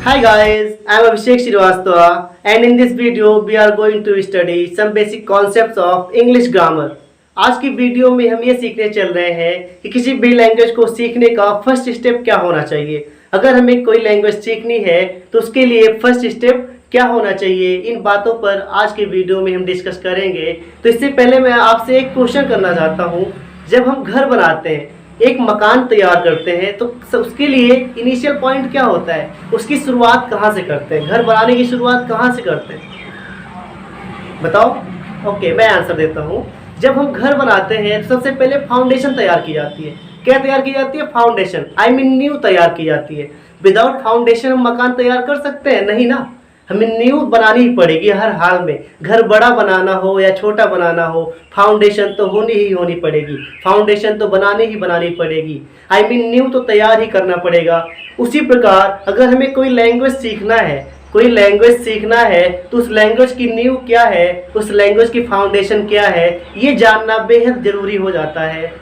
Hi guys, I am Abhishek Srivastava and in this video we are going to study some basic concepts of English grammar. आज की video में हम ये सीखने चल रहे हैं कि किसी भी लैंग्वेज को सीखने का फर्स्ट स्टेप क्या होना चाहिए। अगर हमें कोई लैंग्वेज सीखनी है तो उसके लिए फर्स्ट स्टेप क्या होना चाहिए, इन बातों पर आज के वीडियो में हम डिस्कस करेंगे। तो इससे पहले मैं आपसे एक क्वेश्चन करना चाहता हूँ। जब हम घर बनाते हैं, एक मकान तैयार करते हैं, तो उसके लिए इनिशियल पॉइंट क्या होता है, उसकी शुरुआत कहाँ से करते हैं, घर बनाने की शुरुआत कहाँ से करते हैं, बताओ। ओके, मैं आंसर देता हूँ। जब हम घर बनाते हैं तो सबसे पहले फाउंडेशन तैयार की जाती है। क्या तैयार की जाती है? फाउंडेशन, आई मीन नींव तैयार की जाती है। विदाउट फाउंडेशन हम मकान तैयार कर सकते हैं? नहीं ना, हमें नींव बनानी ही पड़ेगी हर हाल में। घर बड़ा बनाना हो या छोटा बनाना हो, फाउंडेशन तो होनी ही होनी पड़ेगी, फाउंडेशन तो बनानी ही बनानी पड़ेगी, आई मीन नींव तो तैयार ही करना पड़ेगा। उसी प्रकार अगर हमें कोई लैंग्वेज सीखना है, तो उस लैंग्वेज की नींव क्या है, उस लैंग्वेज की फाउंडेशन क्या है, ये जानना बेहद ज़रूरी हो जाता है।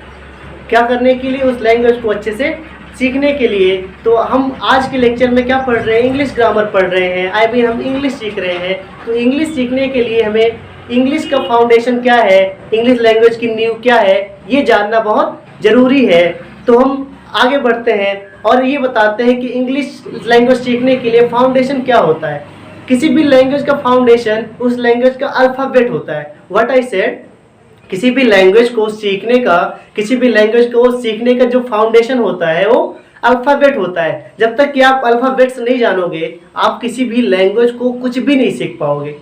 क्या करने के लिए? उस लैंग्वेज को अच्छे से सीखने के लिए। तो हम आज के लेक्चर में क्या पढ़ रहे हैं? इंग्लिश ग्रामर पढ़ रहे हैं, आई मीन हम इंग्लिश सीख रहे हैं। तो इंग्लिश सीखने के लिए हमें इंग्लिश का फाउंडेशन क्या है, इंग्लिश लैंग्वेज की नींव क्या है, ये जानना बहुत ज़रूरी है। तो हम आगे बढ़ते हैं और ये बताते हैं कि इंग्लिश लैंग्वेज सीखने के लिए फाउंडेशन क्या होता है। किसी भी लैंग्वेज का फाउंडेशन उस लैंग्वेज का अल्फ़ाबेट होता है। व्हाट आई सेड, किसी भी लैंग्वेज को सीखने का जो फाउंडेशन होता है वो अल्फ़ाबेट होता है। जब तक कि आप अल्फ़ाबेट्स नहीं जानोगे, आप किसी भी लैंग्वेज को कुछ भी नहीं सीख पाओगे।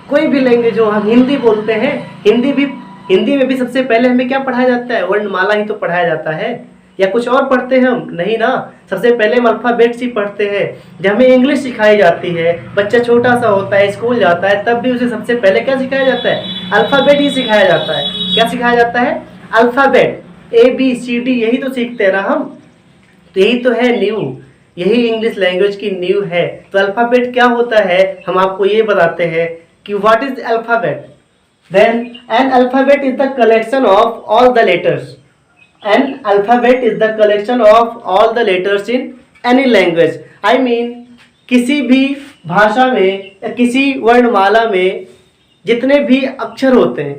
कोई भी लैंग्वेज हो, हम हिंदी बोलते हैं, हिंदी में भी सबसे पहले हमें क्या पढ़ाया जाता है? वर्णमाला ही तो पढ़ाया जाता है, या कुछ और पढ़ते हैं हम? नहीं ना, सबसे पहले हम अल्फ़ाबेट्स ही पढ़ते हैं। जब हमें इंग्लिश सिखाई जाती है, बच्चा छोटा सा होता है, स्कूल जाता है, तब भी उसे सबसे पहले क्या सिखाया जाता है? अल्फ़ाबेट ही सिखाया जाता है। क्या सिखाया जाता है? अल्फ़ाबेट, ABCD, यही तो सीखते हैं ना हम। तो यही तो है नींव, यही इंग्लिश लैंग्वेज की नींव है। तो अल्फ़ाबेट क्या होता है, हम आपको ये बताते हैं कि what is alphabet. Then an alphabet is the collection of all the letters. An alphabet is the collection of all the letters in any language. I mean, किसी भी भाषा में या किसी वर्णमाला में जितने भी अक्षर होते हैं,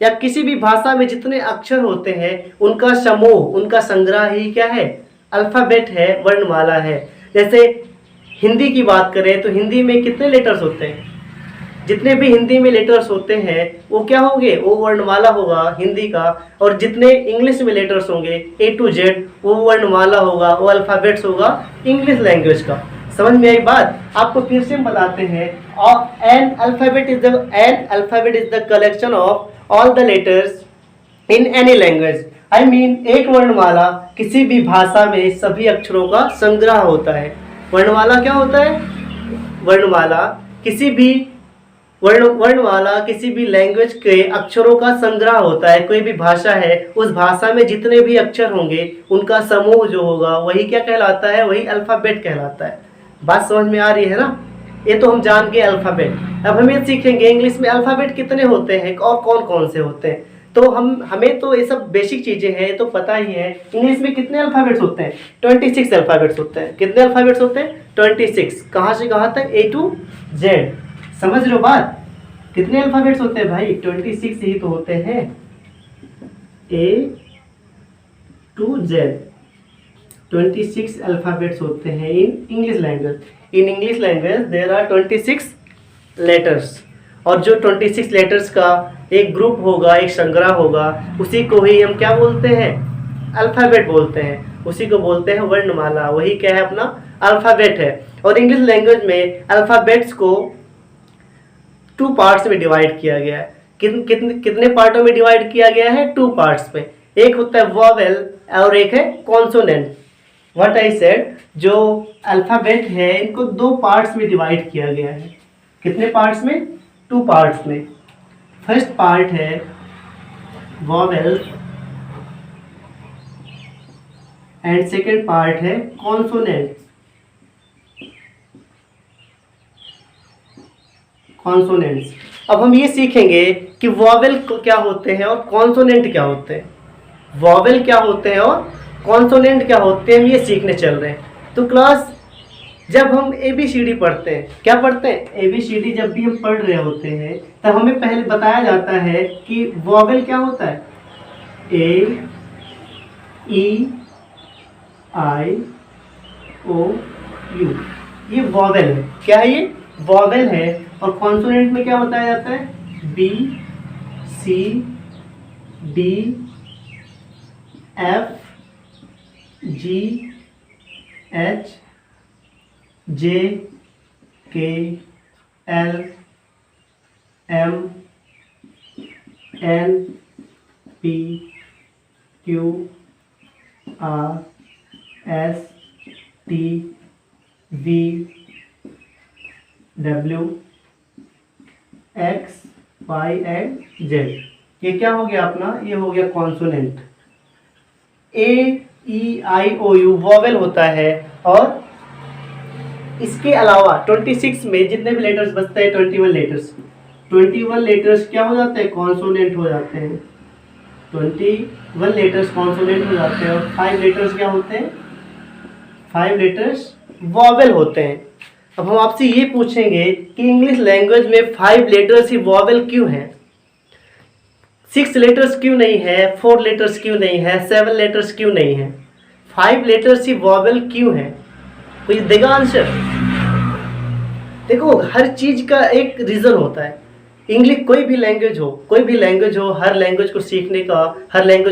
या किसी भी भाषा में जितने अक्षर होते हैं, उनका समूह, उनका संग्रह ही क्या है? अल्फ़ाबेट है, वर्णमाला है। जैसे हिंदी की बात करें तो हिंदी में कितने लेटर्स होते हैं? जितने भी हिंदी में लेटर्स होते हैं वो क्या होंगे? वो वर्णमाला होगा हिंदी का। और जितने इंग्लिश में लेटर्स होंगे A to Z, वो वर्णमाला होगा, वो अल्फ़ाबेट्स होगा इंग्लिश लैंग्वेज का। समझ में आई बात? आपको फिर से हम बताते हैं। N alphabet is the collection of all the letters in any language. I mean, एक वर्णमाला किसी भी भाषा में सभी अक्षरों का संग्रह होता है। वर्णमाला क्या होता है? वर्णमाला किसी भी लैंग्वेज के अक्षरों का संग्रह होता है। कोई भी भाषा है, उस भाषा में जितने भी अक्षर होंगे उनका समूह जो होगा वही क्या कहलाता है? वही अल्फ़ाबेट कहलाता है। बात समझ में आ रही है ना? ये तो हम जान गए अल्फ़ाबेट। अब हम ये सीखेंगे इंग्लिश में अल्फ़ाबेट कितने होते हैं और कौन कौन से होते हैं। तो हमें तो ये सब बेसिक चीज़ें हैं, ये तो पता ही है। इंग्लिश में कितने अल्फ़ाबेट्स होते हैं? 26 अल्फ़ाबेट्स होते हैं। कितने अल्फ़ाबेट्स होते हैं? 26। कहाँ से कहाँ तक? A to Z। समझ रहे हो बात? कितने अल्फ़ाबेट्स होते हैं भाई? 26 ही तो होते हैं, A to Z। 26 अल्फ़ाबेट्स होते हैं in English language. In English language there are 26 letters. और जो 26 लेटर्स का एक ग्रुप होगा, एक संग्रह होगा, उसी को ही हम क्या बोलते हैं? अल्फ़ाबेट बोलते हैं। उसी को बोलते हैं वर्णमाला। वही क्या है? अपना अल्फ़ाबेट है। और इंग्लिश लैंग्वेज में अल्फ़ाबेट्स को 2 पार्ट्स में डिवाइड किया गया है। कितने पार्टों में डिवाइड किया गया है? 2 पार्ट्स में। एक होता है वोवेल और एक है कॉन्सोनेंट। व्हाट आई सेड, जो अल्फ़ाबेट है इनको 2 पार्ट्स में डिवाइड किया गया है। कितने पार्ट्स में? 2 पार्ट्स में। फर्स्ट पार्ट है वोवेल एंड सेकेंड पार्ट है कॉन्सोनेंट। कॉन्सोनेंट्स। अब हम ये सीखेंगे कि वोवेल क्या होते हैं और कॉन्सोनेंट क्या होते हैं। वोवेल क्या होते हैं और कॉन्सोनेंट क्या होते हैं, हम ये सीखने चल रहे हैं। तो क्लास जब हम ABCD पढ़ते हैं, क्या पढ़ते हैं, ABCD जब भी हम पढ़ रहे होते हैं तब हमें पहले बताया जाता है कि वॉवेल क्या होता है, A E I O U, ये वॉवेल है। क्या है ये, वॉवेल है। और कॉन्सोनेंट में क्या बताया जाता है, B C D F G H J K L M N P Q R S T V W X Y and Z। ये क्या हो गया अपना, ये हो गया consonant. A E I O U vowel होता है। और इसके अलावा 26 में जितने भी लेटर्स बचते हैं, 21 लेटर्स क्या हो जाते हैं, कॉन्सोनेंट हो जाते हैं। 21 लेटर्स कॉन्सोनेंट हो जाते हैं। और 5 लेटर्स क्या होते हैं, 5 लेटर्स वॉवेल होते हैं। अब हम आपसे ये पूछेंगे कि इंग्लिश लैंग्वेज में 5 लेटर्स ही वॉवेल क्यों हैं, 6 लेटर्स क्यों नहीं है, 4 लेटर्स क्यों नहीं है, 7 लेटर्स क्यों नहीं है, 5 लेटर्स ही वॉवेल क्यों है, कोई देगा आंसर। देखो हर चीज का एक रीजन होता है। इंग्लिश कोई भी लैंग्वेज हो, हर लैंग्वेज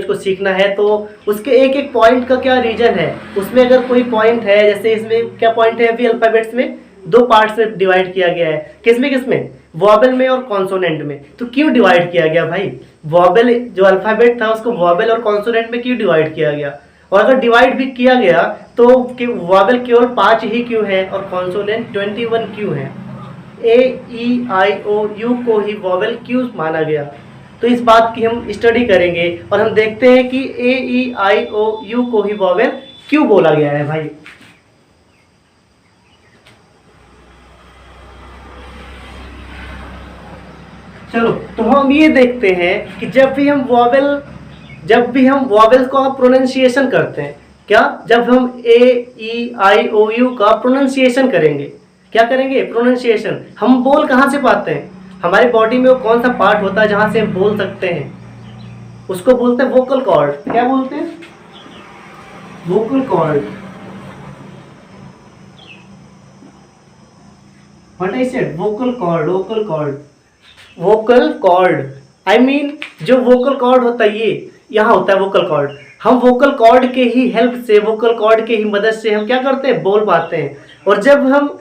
को सीखना है तो उसके एक एक पॉइंट का क्या रीजन है। उसमें अगर कोई पॉइंट है, जैसे इसमें क्या पॉइंट है, अभी अल्फाबेट्स में 2 पार्ट्स में डिवाइड किया गया है। किसमें, वॉवेल में और कॉन्सोनेंट में। तो क्यों डिवाइड किया गया भाई, वॉवेल जो अल्फाबेट था उसको वॉवेल और कॉन्सोनेंट में क्यों डिवाइड किया गया। और अगर डिवाइड भी किया गया तो वॉवेल केवल 5 ही क्यों है और कॉन्सोनेंट 21 क्यों है। A E I O U को ही वॉवेल क्यों माना गया, तो इस बात की हम स्टडी करेंगे और हम देखते हैं कि A E I O U को ही वॉवेल क्यों बोला गया है भाई। चलो तो हम ये देखते हैं कि जब भी हम वॉवेल्स को प्रोनाउंसिएशन करते हैं, क्या, जब हम A E I O U का प्रोनाउंसिएशन करेंगे, क्या करेंगे, प्रोनाउंसिएशन। हम बोल कहाँ से पाते हैं, हमारी बॉडी में वो कौन सा पार्ट होता है जहाँ से हम बोल सकते हैं, उसको बोलते हैं वोकल कॉर्ड। क्या बोलते हैं, vocal cord. What I said, vocal cord I mean जो वोकल कॉर्ड होता है ये यहाँ होता है वोकल कॉर्ड। हम वोकल कॉर्ड के ही हेल्प से, वोकल कॉर्ड के ही मदद से हम क्या करते हैं, बोल पाते हैं। और जब हम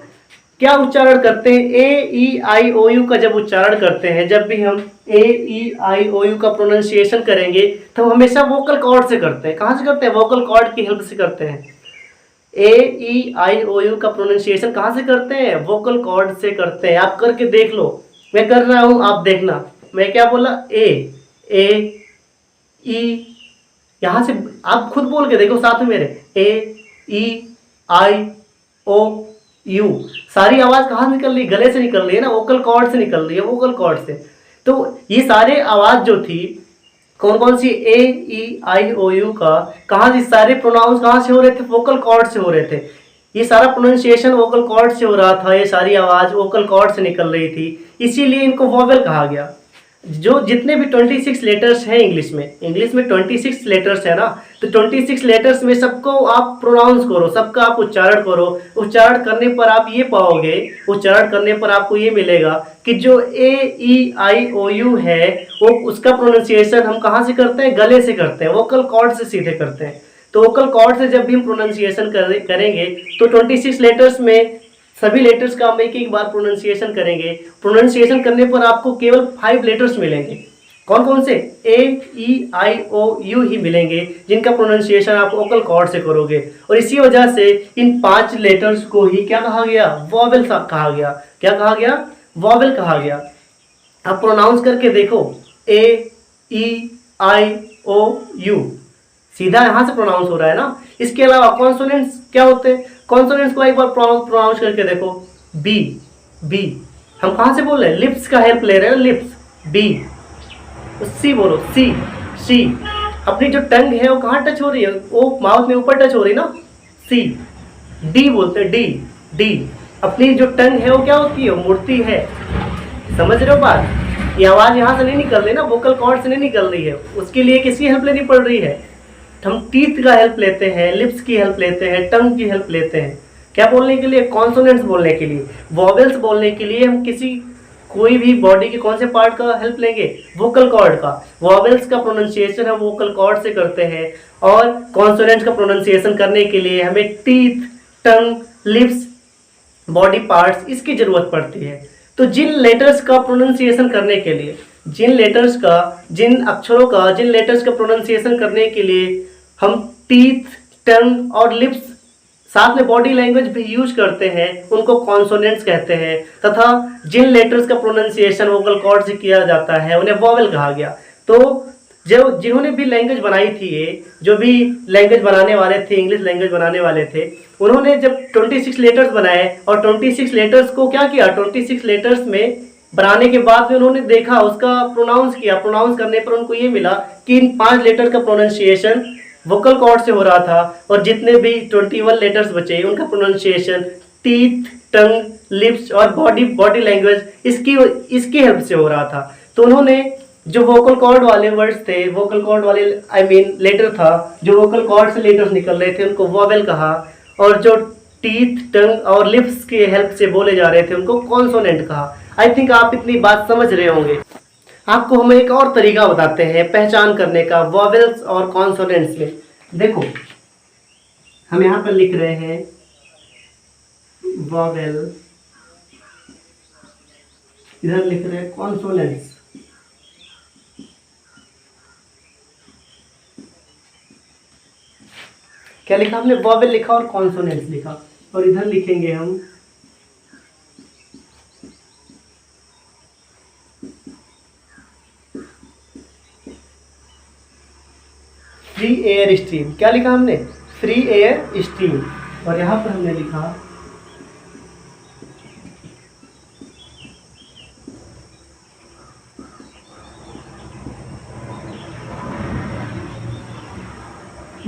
क्या उच्चारण करते हैं, A E I O U का जब उच्चारण करते हैं, जब भी हम A E I O U का प्रोनाउंसिएशन करेंगे तो हम हमेशा वोकल कॉर्ड से करते हैं। कहाँ से करते हैं, वोकल कॉर्ड की हेल्प से करते हैं। A E I O U का प्रोनाउंसिएशन कहाँ से करते हैं, वोकल कॉर्ड से करते हैं। आप करके देख लो, मैं कर रहा हूँ, आप देखना। मैं क्या बोला, A E, यहाँ से आप खुद बोल के देखो साथ में मेरे, A E I O U। सारी आवाज कहाँ से निकल रही, गले से निकल रही है ना, वोकल कॉर्ड से निकल रही है, वोकल कॉर्ड से। तो ये सारे आवाज जो थी कौन कौन सी, A E I O U का, कहाँ से सारे प्रोनाउंस कहाँ से हो रहे थे, वोकल कॉर्ड से हो रहे थे। ये सारा प्रोनाउंसिएशन वोकल कॉर्ड से हो रहा था, ये सारी आवाज वोकल कॉर्ड से निकल रही थी, इसीलिए इनको वॉवेल कहा गया। जो जितने भी 26 लेटर्स हैं इंग्लिश में 26 लेटर्स है ना, तो 26 लेटर्स में सबको आप प्रोनाउंस करो, सबका आप उच्चारण करो। उच्चारण करने पर आप ये पाओगे, उच्चारण करने पर आपको ये मिलेगा कि जो A E I O U है वो उसका प्रोनाउंसिएशन हम कहाँ से करते हैं, गले से करते हैं, वोकल कॉर्ड से सीधे करते हैं। तो वोकल कॉर्ड से जब भी हम प्रोनाउंसिएशन करेंगे तो 26 लेटर्स में सभी लेटर्स का हम एक एक बार प्रोनाउंसिएशन करेंगे। प्रोनाउंसिएशन करने पर आपको केवल 5 लेटर्स मिलेंगे। कौन कौन से, A E I O U ही मिलेंगे, जिनका प्रोनाउंसिएशन आप वोकल कॉर्ड से करोगे। और इसी वजह से इन 5 लेटर्स को ही क्या कहा गया, वॉवेल कहा गया। क्या कहा गया, वॉवेल कहा गया। अब प्रोनाउंस करके देखो, A E I O U, सीधा यहाँ से प्रोनाउंस हो रहा है ना। इसके अलावा कॉन्सोनेंट्स क्या होते हैं, कॉन्सोनेंट्स को एक बार प्रोनाउंस करके देखो, बी, हम कहाँ से बोल रहे हैं, लिप्स का हेल्प ले रहे हैं, लिप्स, बी। सी बोलो, सी, अपनी जो टंग है वो कहाँ टच हो रही है, वो माउथ में ऊपर टच हो रही है ना, सी। डी बोलते हैं, डी, डी। अपनी जो टंग है वो क्या होती है, मुड़ती है। समझ रहे हो बात? ये आवाज़ यहाँ से नहीं निकल रही ना, वोकल कॉर्ड से नहीं निकल रही है, उसके लिए किसी हेल्प लेनी पड़ रही है। हम टीथ का हेल्प लेते हैं, लिप्स की हेल्प लेते हैं, टंग की हेल्प लेते हैं। क्या बोलने के लिए? कॉन्सोनेंट्स बोलने के लिए। वॉवेल्स बोलने के लिए हम कोई भी बॉडी के कौन से पार्ट का हेल्प लेंगे? वोकल कॉर्ड का। वॉवेल्स का प्रोनाउंसिएशन हम वोकल कॉर्ड से करते हैं, और कॉन्सोनेंट्स का प्रोनाउंसिएशन करने के लिए हमें टीथ, टंग, लिप्स, बॉडी पार्ट्स इसकी जरूरत पड़ती है। तो जिन लेटर्स का प्रोनाउंसिएशन करने के लिए, जिन अक्षरों का, जिन लेटर्स का प्रोनाउंसिएशन करने के लिए हम टीथ, टंग और लिप्स साथ में बॉडी लैंग्वेज भी यूज करते हैं, उनको कॉन्सोनेंट्स कहते हैं। तथा जिन लेटर्स का प्रोनाउंसिएशन वोकल कॉर्ड से किया जाता है उन्हें वॉवेल कहा गया। तो जो जिन्होंने भी लैंग्वेज बनाई थी, ये जो भी लैंग्वेज बनाने वाले थे, इंग्लिश लैंग्वेज बनाने वाले थे, उन्होंने जब 26 लेटर्स बनाए और 26 लेटर्स को क्या किया, 26 लेटर्स में बनाने के बाद में उन्होंने देखा, उसका प्रोनाउंस किया। प्रोनाउंस करने पर उनको ये मिला कि इन 5 लेटर का प्रोनाउंसिएशन वोकल कॉर्ड से हो रहा था, और जितने भी 21 लेटर्स बचे उनका प्रोनाउंसिएशन टीथ, टंग, लिप्स और बॉडी लैंग्वेज इसकी हेल्प से हो रहा था। तो उन्होंने जो वोकल कॉर्ड वाले वर्ड्स थे, वोकल कॉर्ड वाले लेटर था, जो वोकल कॉर्ड से लेटर्स निकल रहे थे, उनको वॉवेल कहा, और जो टीथ, टंग और लिप्स के हेल्प से बोले जा रहे थे उनको कॉन्सोनेंट कहा। आई थिंक आप इतनी बात समझ रहे होंगे। आपको हम एक और तरीका बताते हैं पहचान करने का वॉवेल्स और कॉन्सोनेंट्स में। देखो, हम यहाँ पर लिख रहे हैं वॉवेल, इधर लिख रहे हैं कॉन्सोनेंट्स। क्या लिखा हमने? वॉवेल लिखा और कॉन्सोनेंट्स लिखा, और इधर लिखेंगे हम फ्री एयर स्ट्रीम। क्या लिखा हमने? Free air stream. और यहां पर हमने लिखा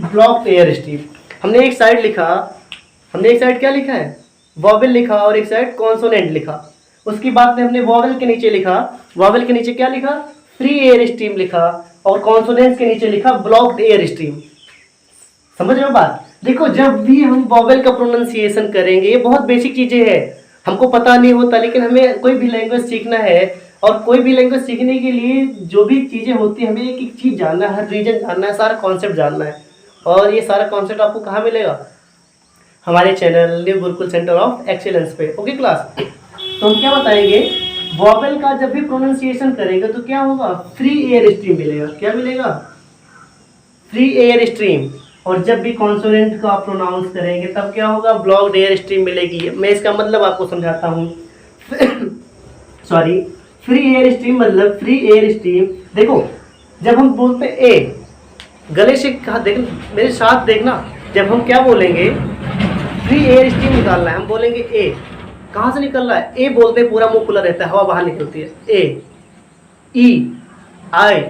ब्लॉक्ड एयर स्ट्रीम। हमने एक साइड क्या लिखा है? वॉवेल लिखा, और एक साइड कॉन्सोनेंट लिखा। उसकी बाद में हमने वॉवेल के नीचे लिखा, वॉवेल के नीचे क्या लिखा? फ्री एयर स्ट्रीम लिखा, और कॉन्सोनेंट्स के नीचे लिखा ब्लॉक्ड एयर स्ट्रीम। समझ रहे हो बात? देखो, जब भी हम वॉवेल का प्रोनाउंसिएशन करेंगे, ये बहुत बेसिक चीजें हैं, हमको पता नहीं होता, लेकिन हमें कोई भी लैंग्वेज सीखना है, और कोई भी लैंग्वेज सीखने के लिए जो भी चीजें होती है, हमें एक एक चीज जानना है, हर रीजन जानना है, सारा कॉन्सेप्ट जानना है। और ये सारा कॉन्सेप्ट आपको कहाँ मिलेगा? हमारे channel new Gurukul centre of excellence पे। ओके क्लास, तो हम क्या बताएंगे? वॉवेल का जब भी प्रोनाउंसिएशन करेंगे तो क्या होगा? फ्री एयर स्ट्रीम मिलेगा। क्या मिलेगा? Free air stream. और जब भी कॉन्सोनेंट का प्रोनाउंस करेंगे तब क्या होगा? ब्लॉक्ड एयर स्ट्रीम मिलेगी। मैं इसका मतलब आपको समझाता हूँ। सॉरी, फ्री एयर स्ट्रीम मतलब फ्री एयर स्ट्रीम। देखो, जब हम बोलते हैं ए, गले से कहा, देख मेरे साथ देखना, जब हम क्या बोलेंगे? फ्री एयर स्ट्रीम निकालना है, हम बोलेंगे ए। कहाँ से निकल रहा है? ए बोलते हैं, पूरा मुंह खुला रहता है, हवा बाहर निकलती है। ए, ई, आई,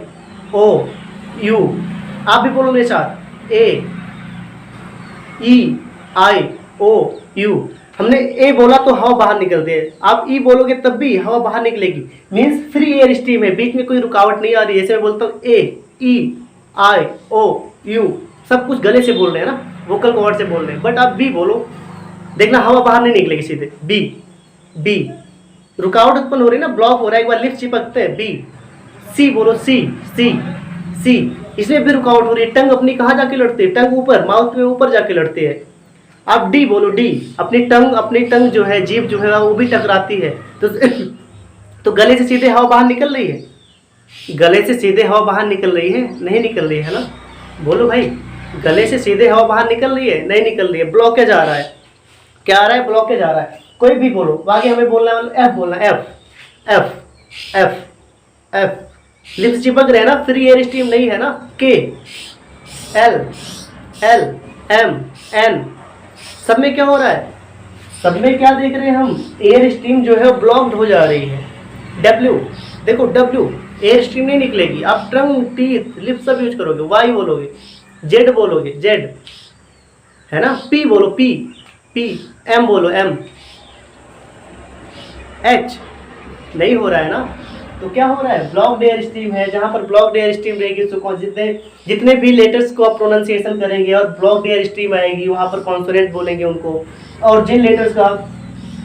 ओ, यू। आप भी बोलो मेरे साथ, ए, ई, आई, ओ, यू। हमने ए बोला तो हवा बाहर निकलती है, आप ई बोलोगे तब भी हवा बाहर निकलेगी। मीन्स फ्री एयर स्ट्रीम है, बीच में कोई रुकावट नहीं आ रही है। जैसे मैं बोलता हूँ ए, ई, आई, ओ, यू, सब कुछ गले से बोल रहे हैं ना, वोकल कॉर्ड से बोल रहे हैं। बट आप बी बोलो, देखना हवा बाहर नहीं निकलेगी सीधे। बी, बी, रुकावट उत्पन्न हो रही है ना, ब्लॉक हो रहा है, एक बार लिप्स चिपकते हैं। बी। सी बोलो, सी, सी, सी, इसमें भी रुकावट हो रही है। टंग अपनी कहाँ जाके लड़ती है? टंग ऊपर, माउथ में ऊपर जाके लड़ती है। आप डी बोलो, डी, अपनी टंग जो है, जीभ जो है वो भी टकराती है। तो गले से सीधे हवा बाहर निकल रही है? गले से सीधे हवा बाहर निकल रही है? नहीं निकल रही है ना, बोलो भाई। गले से सीधे हवा बाहर निकल रही है? नहीं निकल रही है, ब्लॉकेज आ रहा है। क्या आ रहा है? ब्लॉकेज आ रहा है। कोई भी बोलो, आगे हमें बोलना है एफ बोलना, F, F, F, F. Lips चिपक रहे हैं ना, फ्री एयर स्ट्रीम नहीं है ना। के, एल, एल, एम, एन, सब में क्या हो रहा है? सब में क्या देख रहे हैं हम? एयर स्ट्रीम जो है ब्लॉक्ड हो जा रही है। डब्ल्यू, देखो डब्ल्यू, एयर स्ट्रीम नहीं निकलेगी। आप टंग, टीथ, लिप्स सब यूज करोगे। वाई बोलोगे, जेड बोलोगे, जेड, है ना। पी बोलो, पी, पी, एम बोलो, एम। एच नहीं हो रहा है ना, तो क्या हो रहा है, ब्लॉक्ड एयर स्ट्रीम है। जहां पर ब्लॉक्ड एयर स्ट्रीम रहेगी तो जितने जितने भी लेटर्स को आप प्रोनाउंसिएशन करेंगे और ब्लॉक्ड एयर स्ट्रीम आएगी, वहां पर कॉन्सोनेंट बोलेंगे उनको, और जिन लेटर्स का आप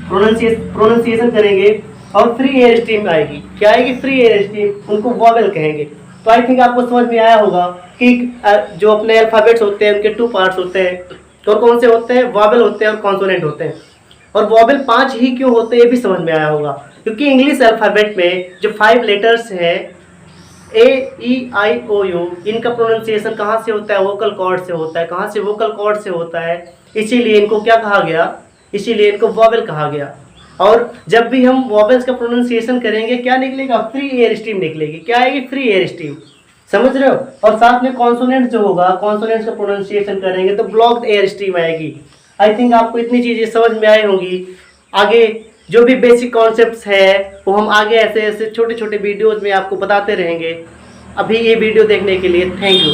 प्रोनाउंसिएशन करेंगे और फ्री एयर स्ट्रीम आएगी, क्या आएगी, फ्री एयर स्ट्रीम, उनको वॉवेल कहेंगे। तो आई थिंक आपको समझ में आया होगा कि जो अपने अल्फाबेट्स होते हैं उनके 2 पार्ट्स होते हैं, तो कौन से होते हैं, वॉवेल होते हैं और कॉन्सोनेंट होते हैं। और वॉवेल 5 ही क्यों होते हैं ये भी समझ में आया होगा, क्योंकि इंग्लिश अल्फाबेट में जो 5 लेटर्स हैं ए ई आई ओ यू, इनका प्रोनाउंसिएशन कहाँ से होता है, वोकल कॉर्ड से होता है। कहाँ से, वोकल कॉर्ड से होता है, इसीलिए इनको क्या कहा गया, इसीलिए इनको वॉवेल कहा गया। और जब भी हम वॉवेल्स का प्रोनाउंसिएशन करेंगे क्या निकलेगा, फ्री एयर स्ट्रीम निकलेगी। क्या आएगी, फ्री एयर स्ट्रीम, समझ रहे हो। और साथ में कॉन्सोनेंट जो होगा, कॉन्सोनेंट्स का प्रोनाउंसिएशन करेंगे तो ब्लॉक्ड एयर स्ट्रीम आएगी। आई थिंक आपको इतनी चीज़ें समझ में आई होंगी। आगे जो भी बेसिक कॉन्सेप्ट्स है वो हम आगे ऐसे ऐसे छोटे छोटे वीडियोज़ में आपको बताते रहेंगे। अभी ये वीडियो देखने के लिए थैंक यू।